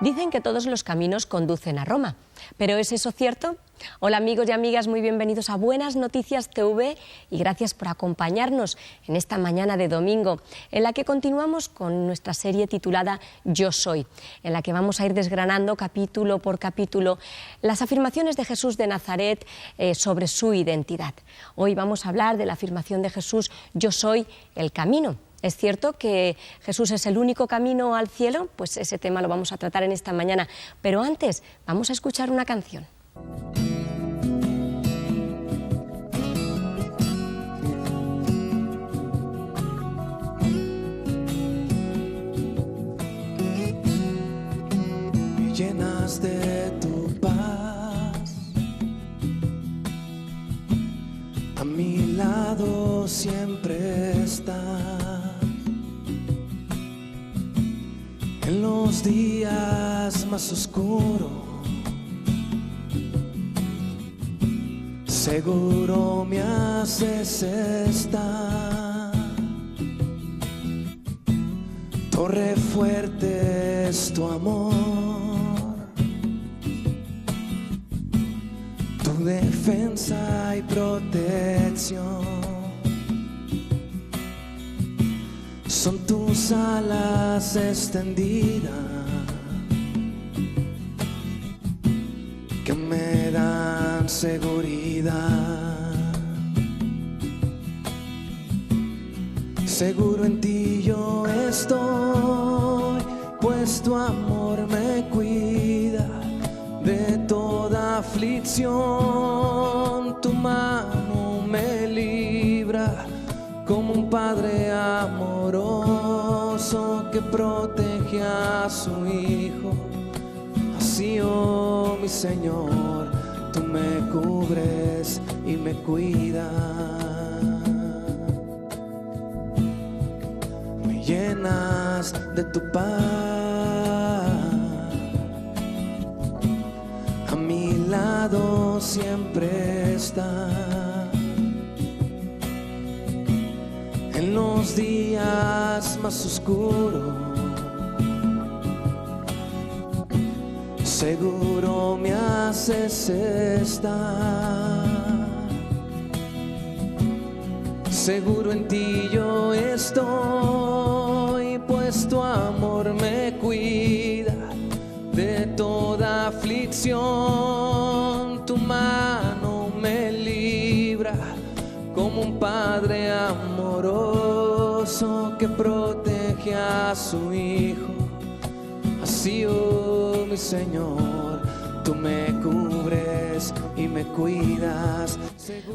Dicen que todos los caminos conducen a Roma, ¿pero es eso cierto? Hola amigos y amigas, muy bienvenidos a Buenas Noticias TV y gracias por acompañarnos en esta mañana de domingo, en la que continuamos con nuestra serie titulada Yo Soy, en la que vamos a ir desgranando capítulo por capítulo las afirmaciones de Jesús de Nazaret sobre su identidad. Hoy vamos a hablar de la afirmación de Jesús, Yo soy el camino. ¿Es cierto que Jesús es el único camino al cielo? Pues ese tema lo vamos a tratar en esta mañana. Pero antes, vamos a escuchar una canción. Me llenas de tu paz, a mi lado siempre estás. En los días más oscuros, seguro me haces estar. Torre fuerte es tu amor, tu defensa y protección. Son tus alas extendidas que me dan seguridad. Seguro en ti yo estoy, pues tu amor me cuida de toda aflicción. Tu mano me libra como un padre amoroso que protege a su hijo. Así, oh mi Señor, tú me cubres y me cuidas. Me llenas de tu paz, a mi lado siempre estás. En los días más oscuros, seguro me haces estar. Seguro en ti yo estoy, pues tu amor me cuida de toda aflicción. Tu mano me libra como un padre amoroso que protege a su hijo. Así, oh mi Señor, tú me cubres y me cuidas.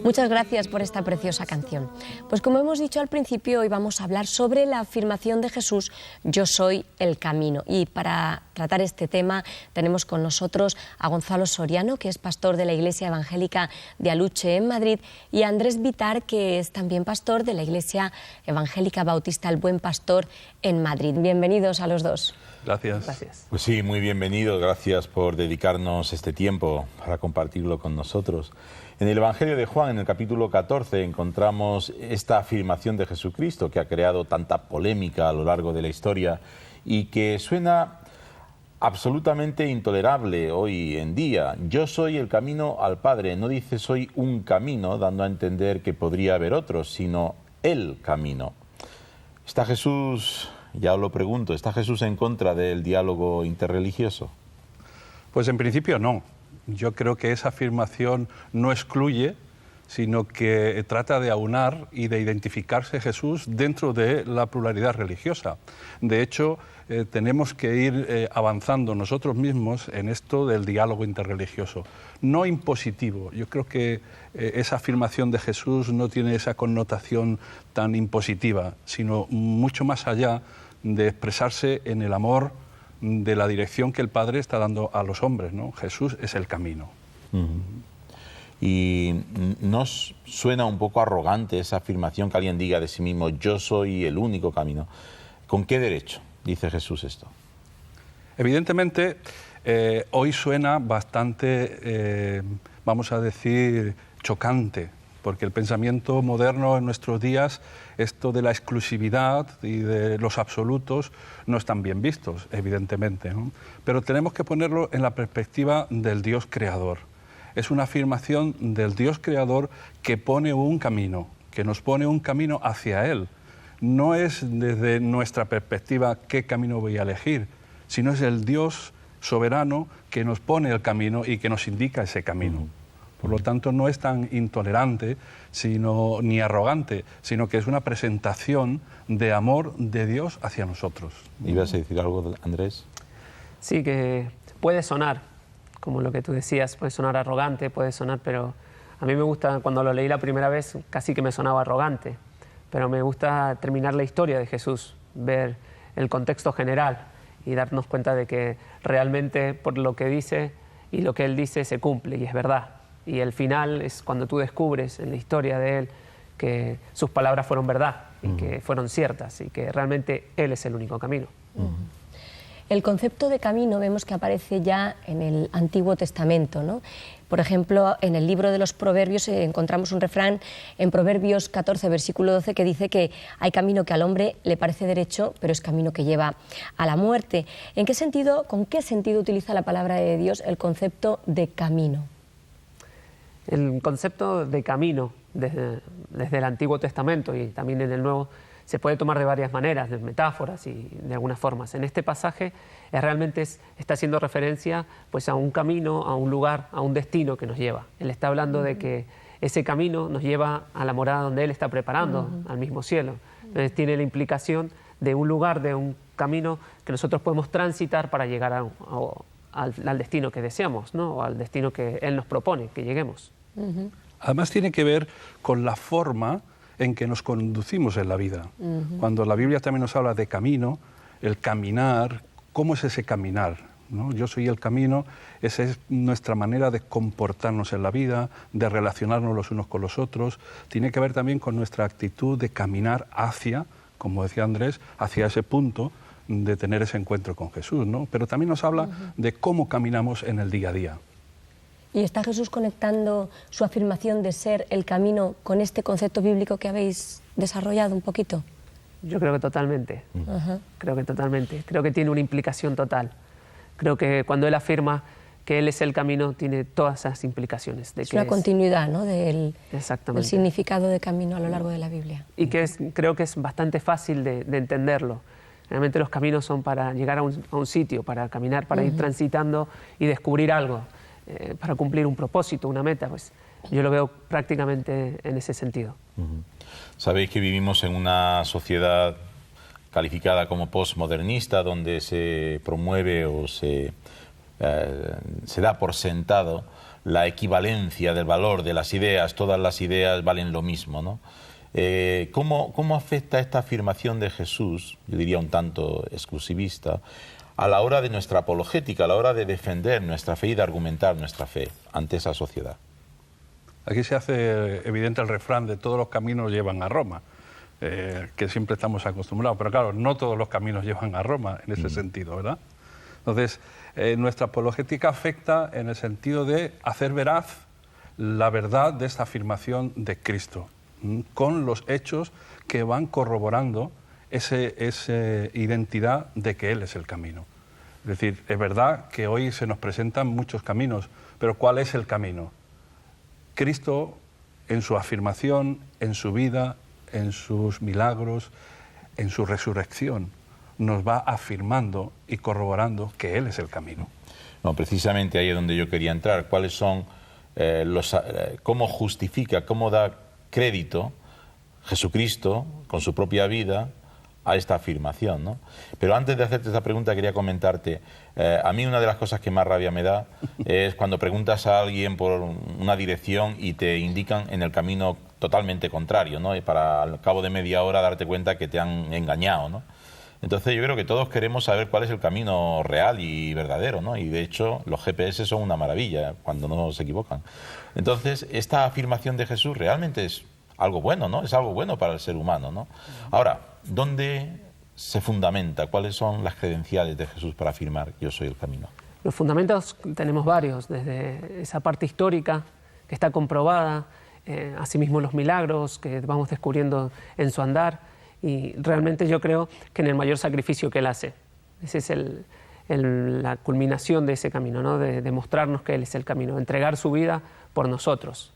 Muchas gracias por esta preciosa canción. Pues como hemos dicho al principio, hoy vamos a hablar sobre la afirmación de Jesús, yo soy el camino. Y para tratar este tema tenemos con nosotros a Gonzalo Soriano, que es pastor de la Iglesia Evangélica de Aluche en Madrid, y a Andrés Vitar, que es también pastor de la Iglesia Evangélica Bautista El Buen Pastor en Madrid. Bienvenidos a los dos. Gracias. Gracias. Pues sí, muy bienvenidos. Gracias por dedicarnos este tiempo para compartirlo con nosotros. En el Evangelio de Juan, en el capítulo 14, encontramos esta afirmación de Jesucristo que ha creado tanta polémica a lo largo de la historia y que suena absolutamente intolerable hoy en día. Yo soy el camino al Padre. No dice soy un camino, dando a entender que podría haber otros, sino el camino. ¿Está Jesús, ya os lo pregunto, está Jesús en contra del diálogo interreligioso? Pues en principio no. Yo creo que esa afirmación no excluye, sino que trata de aunar y de identificarse Jesús dentro de la pluralidad religiosa. De hecho, tenemos que ir avanzando nosotros mismos en esto del diálogo interreligioso, no impositivo. Yo creo que esa afirmación de Jesús no tiene esa connotación tan impositiva, sino mucho más allá de expresarse en el amor de la dirección que el Padre está dando a los hombres, ¿no? Jesús es el camino. Y ¿nos suena un poco arrogante esa afirmación que alguien diga de sí mismo, yo soy el único camino? ¿Con qué derecho dice Jesús esto? Evidentemente, hoy suena bastante, vamos a decir, chocante, porque el pensamiento moderno en nuestros días, esto de la exclusividad y de los absolutos, no están bien vistos, evidentemente, ¿no? Pero tenemos que ponerlo en la perspectiva del Dios creador. Es una afirmación del Dios creador que pone un camino, que nos pone un camino hacia Él. No es desde nuestra perspectiva qué camino voy a elegir, sino es el Dios soberano que nos pone el camino y que nos indica ese camino. Por lo tanto, no es tan intolerante ni arrogante, sino que es una presentación de amor de Dios hacia nosotros. ¿Ibas a decir algo, Andrés? Sí, que puede sonar, como lo que tú decías, puede sonar arrogante, puede sonar, pero a mí me gusta, cuando lo leí la primera vez, casi que me sonaba arrogante, pero me gusta terminar la historia de Jesús, ver el contexto general y darnos cuenta de que realmente por lo que dice y lo que Él dice se cumple y es verdad. Y el final es cuando tú descubres en la historia de Él que sus palabras fueron verdad y que fueron ciertas y que realmente Él es el único camino. El concepto de camino vemos que aparece ya en el Antiguo Testamento, ¿no? Por ejemplo, en el libro de los Proverbios encontramos un refrán en Proverbios 14, versículo 12, que dice que hay camino que al hombre le parece derecho, pero es camino que lleva a la muerte. ¿En qué sentido, con qué sentido utiliza la palabra de Dios el concepto de camino? El concepto de camino desde el Antiguo Testamento y también en el Nuevo se puede tomar de varias maneras, de metáforas y de algunas formas. En este pasaje realmente está haciendo referencia pues, a un camino, a un lugar, a un destino que nos lleva. Él está hablando de que ese camino nos lleva a la morada donde Él está preparando, al mismo cielo. Entonces tiene la implicación de un lugar, de un camino que nosotros podemos transitar para llegar al destino que deseamos, ¿no? O al destino que Él nos propone, que lleguemos. Además tiene que ver con la forma en que nos conducimos en la vida. Cuando la Biblia también nos habla de camino, el caminar, ¿cómo es ese caminar? ¿No? Yo soy el camino, esa es nuestra manera de comportarnos en la vida, de relacionarnos los unos con los otros. Tiene que ver también con nuestra actitud de caminar hacia, como decía Andrés, hacia ese punto de tener ese encuentro con Jesús, ¿no? Pero también nos habla de cómo caminamos en el día a día. ¿Y está Jesús conectando su afirmación de ser el camino con este concepto bíblico que habéis desarrollado un poquito? Yo creo que totalmente. Creo que totalmente. Creo que tiene una implicación total. Creo que cuando Él afirma que Él es el camino, tiene todas esas implicaciones. Es una continuidad, ¿no?, del significado de camino a lo largo de la Biblia. Y que creo que es bastante fácil de entenderlo. Realmente los caminos son para llegar a un sitio, para caminar, para ir transitando y descubrir algo. Para cumplir un propósito, una meta, pues yo lo veo prácticamente en ese sentido. Sabéis que vivimos en una sociedad calificada como postmodernista, donde se promueve o se da por sentado la equivalencia del valor de las ideas, todas las ideas valen lo mismo, ¿no? ¿Cómo afecta esta afirmación de Jesús, yo diría un tanto exclusivista, a la hora de nuestra apologética, a la hora de defender nuestra fe y de argumentar nuestra fe ante esa sociedad? Aquí se hace evidente el refrán de todos los caminos llevan a Roma, que siempre estamos acostumbrados, pero claro, no todos los caminos llevan a Roma en ese sentido, ¿verdad? Entonces, nuestra apologética afecta en el sentido de hacer veraz la verdad de esta afirmación de Cristo, con los hechos que van corroborando esa identidad de que Él es el camino. Es decir, es verdad que hoy se nos presentan muchos caminos, pero ¿cuál es el camino? Cristo, en su afirmación, en su vida, en sus milagros, en su resurrección, nos va afirmando y corroborando que Él es el camino. No, precisamente ahí es donde yo quería entrar. ¿Cuáles son cómo justifica, cómo da crédito Jesucristo con su propia vida a esta afirmación, ¿no? Pero antes de hacerte esta pregunta quería comentarte, a mí una de las cosas que más rabia me da es cuando preguntas a alguien por una dirección y te indican en el camino totalmente contrario, ¿no? Y para al cabo de media hora darte cuenta que te han engañado, ¿no? Entonces yo creo que todos queremos saber cuál es el camino real y verdadero, ¿no? Y de hecho los GPS son una maravilla cuando no se equivocan. Entonces esta afirmación de Jesús realmente es algo bueno, ¿no? Es algo bueno para el ser humano, ¿no? Ahora, ¿dónde se fundamenta? ¿Cuáles son las credenciales de Jesús para afirmar yo soy el camino? Los fundamentos tenemos varios, desde esa parte histórica que está comprobada, asimismo los milagros que vamos descubriendo en su andar, y realmente yo creo que en el mayor sacrificio que Él hace. Esa es la culminación de ese camino, ¿no? De demostrarnos que Él es el camino, entregar su vida por nosotros.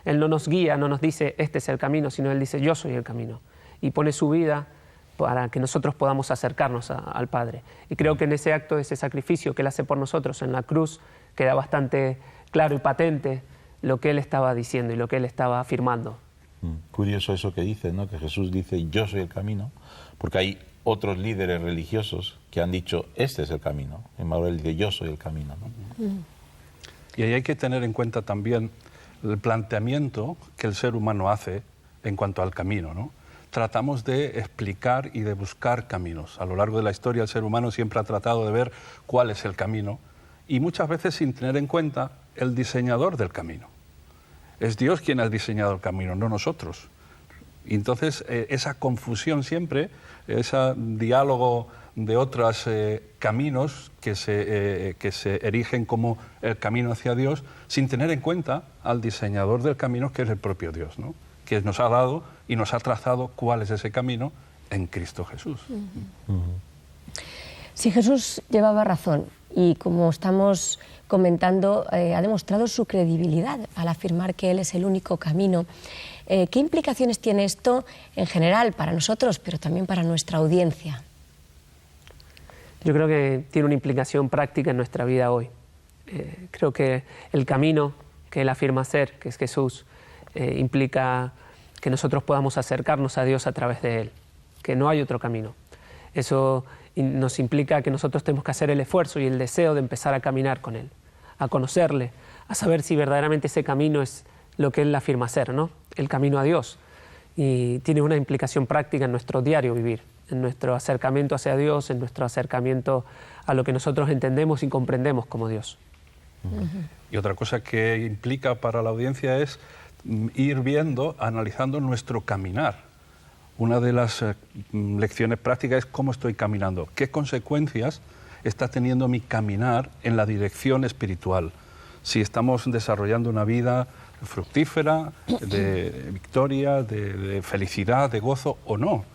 Él no nos guía, no nos dice este es el camino, sino Él dice yo soy el camino, y pone su vida para que nosotros podamos acercarnos al Padre. Y creo que en ese acto, ese sacrificio que Él hace por nosotros en la cruz, queda bastante claro y patente lo que Él estaba diciendo y lo que Él estaba afirmando. Curioso eso que dice, ¿no? Que Jesús dice yo soy el camino, porque hay otros líderes religiosos que han dicho este es el camino. Emmanuel dice yo soy el camino, ¿no? Y ahí hay que tener en cuenta también el planteamiento que el ser humano hace en cuanto al camino, ¿no? Tratamos de explicar y de buscar caminos. A lo largo de la historia el ser humano siempre ha tratado de ver cuál es el camino y muchas veces sin tener en cuenta el diseñador del camino. Es Dios quien ha diseñado el camino, no nosotros. Y entonces esa confusión siempre, ese diálogo de otros caminos que se erigen como el camino hacia Dios, sin tener en cuenta al diseñador del camino, que es el propio Dios, ¿no? Que nos ha dado y nos ha trazado cuál es ese camino en Cristo Jesús. Si Jesús llevaba razón y, como estamos comentando, ha demostrado su credibilidad al afirmar que Él es el único camino, ¿qué implicaciones tiene esto en general para nosotros, pero también para nuestra audiencia? Yo creo que tiene una implicación práctica en nuestra vida hoy. Creo que el camino que Él afirma ser, que es Jesús, implica que nosotros podamos acercarnos a Dios a través de Él, que no hay otro camino. Eso nos implica que nosotros tenemos que hacer el esfuerzo y el deseo de empezar a caminar con Él, a conocerle, a saber si verdaderamente ese camino es lo que Él afirma ser, ¿no? El camino a Dios. Y tiene una implicación práctica en nuestro diario vivir, en nuestro acercamiento hacia Dios, en nuestro acercamiento a lo que nosotros entendemos y comprendemos como Dios. Y otra cosa que implica para la audiencia es ir viendo, analizando nuestro caminar. Una de las lecciones prácticas es cómo estoy caminando, qué consecuencias está teniendo mi caminar en la dirección espiritual. Si estamos desarrollando una vida fructífera, de victoria, de felicidad, de gozo o no.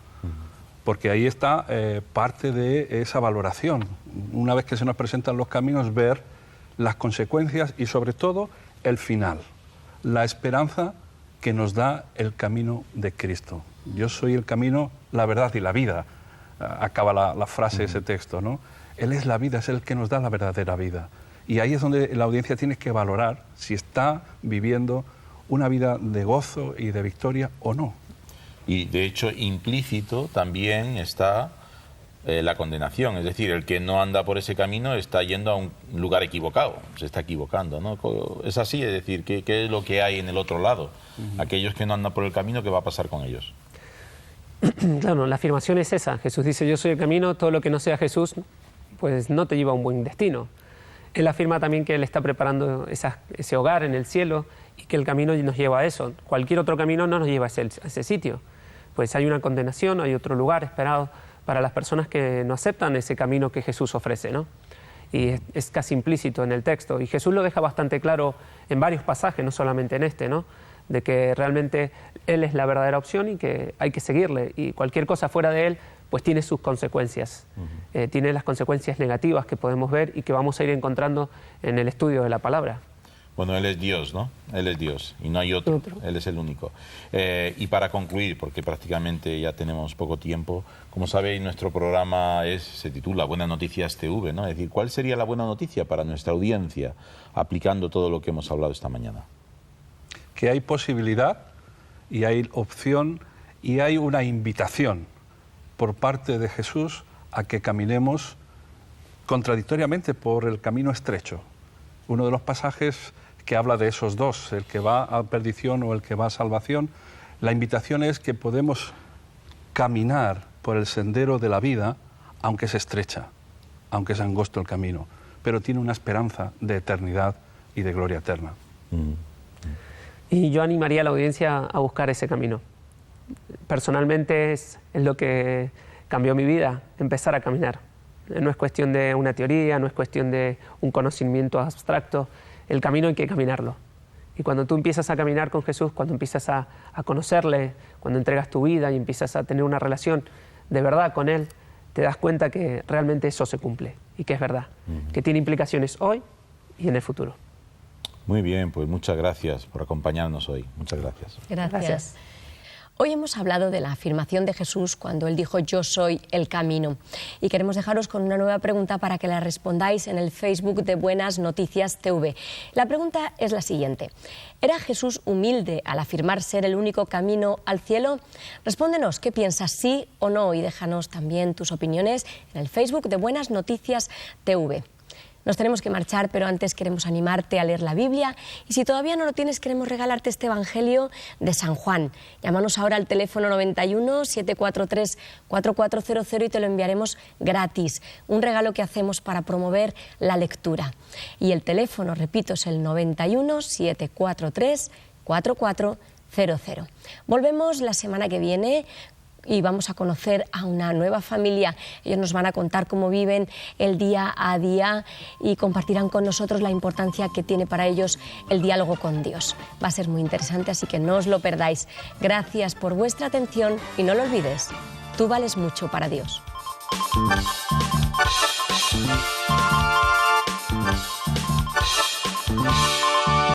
Porque ahí está parte de esa valoración. Una vez que se nos presentan los caminos, ver las consecuencias y sobre todo el final. La esperanza que nos da el camino de Cristo. Yo soy el camino, la verdad y la vida, acaba la frase de ese texto, ¿no? Él es la vida, es el que nos da la verdadera vida. Y ahí es donde la audiencia tiene que valorar si está viviendo una vida de gozo y de victoria o no. Y de hecho implícito también está la condenación, es decir, el que no anda por ese camino está yendo a un lugar equivocado, se está equivocando, ¿no? Es así, es decir, ¿qué es lo que hay en el otro lado? Aquellos que no andan por el camino, ¿qué va a pasar con ellos? Claro, la afirmación es esa. Jesús dice, yo soy el camino, todo lo que no sea Jesús, pues no te lleva a un buen destino. Él afirma también que Él está preparando ese hogar en el cielo y que el camino nos lleva a eso. Cualquier otro camino no nos lleva a ese sitio. Pues hay una condenación, hay otro lugar esperado para las personas que no aceptan ese camino que Jesús ofrece, ¿no? Y es casi implícito en el texto. Y Jesús lo deja bastante claro en varios pasajes, no solamente en este, ¿no? De que realmente Él es la verdadera opción y que hay que seguirle. Y cualquier cosa fuera de Él, pues tiene sus consecuencias. Tiene las consecuencias negativas que podemos ver y que vamos a ir encontrando en el estudio de la palabra. Bueno, Él es Dios, ¿no? Él es Dios y no hay otro. Él es el único. Y para concluir, porque prácticamente ya tenemos poco tiempo, como sabéis, nuestro programa se titula Buenas Noticias TV, ¿no? Es decir, ¿cuál sería la buena noticia para nuestra audiencia aplicando todo lo que hemos hablado esta mañana? Que hay posibilidad y hay opción y hay una invitación por parte de Jesús a que caminemos contradictoriamente por el camino estrecho. Uno de los pasajes que habla de esos dos, el que va a perdición o el que va a salvación, la invitación es que podemos caminar por el sendero de la vida, aunque es estrecha, aunque es angosto el camino, pero tiene una esperanza de eternidad y de gloria eterna. Y yo animaría a la audiencia a buscar ese camino. Personalmente es lo que cambió mi vida, empezar a caminar. No es cuestión de una teoría, no es cuestión de un conocimiento abstracto. El camino hay que caminarlo. Y cuando tú empiezas a caminar con Jesús, cuando empiezas a conocerle, cuando entregas tu vida y empiezas a tener una relación de verdad con Él, te das cuenta que realmente eso se cumple y que es verdad, que tiene implicaciones hoy y en el futuro. Muy bien, pues muchas gracias por acompañarnos hoy. Muchas gracias. Gracias. Hoy hemos hablado de la afirmación de Jesús cuando Él dijo yo soy el camino y queremos dejaros con una nueva pregunta para que la respondáis en el Facebook de Buenas Noticias TV. La pregunta es la siguiente: ¿era Jesús humilde al afirmar ser el único camino al cielo? Respóndenos qué piensas, sí o no, y déjanos también tus opiniones en el Facebook de Buenas Noticias TV. Nos tenemos que marchar, pero antes queremos animarte a leer la Biblia y si todavía no lo tienes, queremos regalarte este Evangelio de San Juan. Llámanos ahora al teléfono 91 743 4400 y te lo enviaremos gratis. Un regalo que hacemos para promover la lectura. Y el teléfono, repito, es el 91 743 4400. Volvemos la semana que viene y vamos a conocer a una nueva familia. Ellos nos van a contar cómo viven el día a día y compartirán con nosotros la importancia que tiene para ellos el diálogo con Dios. Va a ser muy interesante, así que no os lo perdáis. Gracias por vuestra atención y no lo olvides, tú vales mucho para Dios.